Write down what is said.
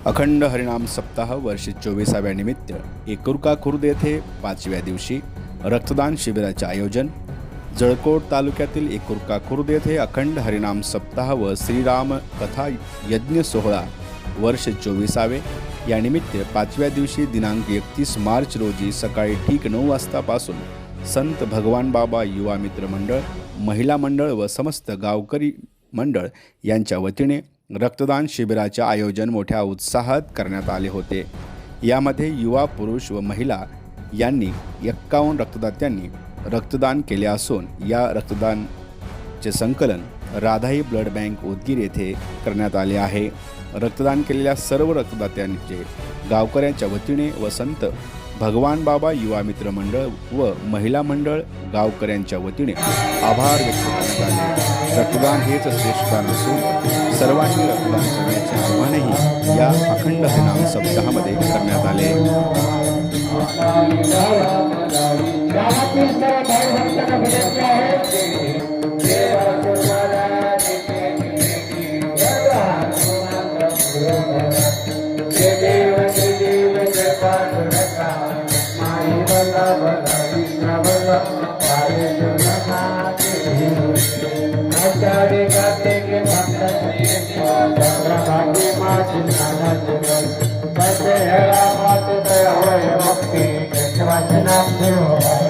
अखंड हरिनाम सप्ताह वर्ष 24व्या निमित्त एकूरका खुर्द येथे 5व्या दिवशी रक्तदान शिबिराचे आयोजन। जळकोट तालुक्यातील एकूरका खुर्द येथे अखंड हरिनाम सप्ताह व श्रीराम कथा यज्ञ सोहळा वर्ष 24वे या निमित्त 5व्या दिवशी दिनांक 31 मार्च रोजी सकाळी ठीक 9 वाजतापासून संत भगवान बाबा युवा मित्र मंडळ, महिला मंडळ व समस्त गावकरी मंडळ यांच्या वतीने रक्तदान शिबिराचे आयोजन मोठ्या उत्साहात करण्यात आले होते। यामध्ये युवा, पुरुष व महिला यांनी 51 रक्तदात्यांनी रक्तदान केले असून या रक्तदानचे संकलन राधाई ब्लड बँक उदगीर येथे करण्यात आले आहे। रक्तदान केलेल्या सर्व रक्तदात्यांचे गावकऱ्यांच्या वतीने व संत भगवान बाबा युवा मित्र मंडळ व महिला मंडळ गावकऱ्यांच्या वतीने आभार व्यक्त करण्यात आले। रक्तदान हेच श्रेष्ठ दान असून सर्वांनी रक्तदान करण्याचे आवाहनही या अखंड हरिनाम सप्ताहामध्ये करण्यात आले। Bye.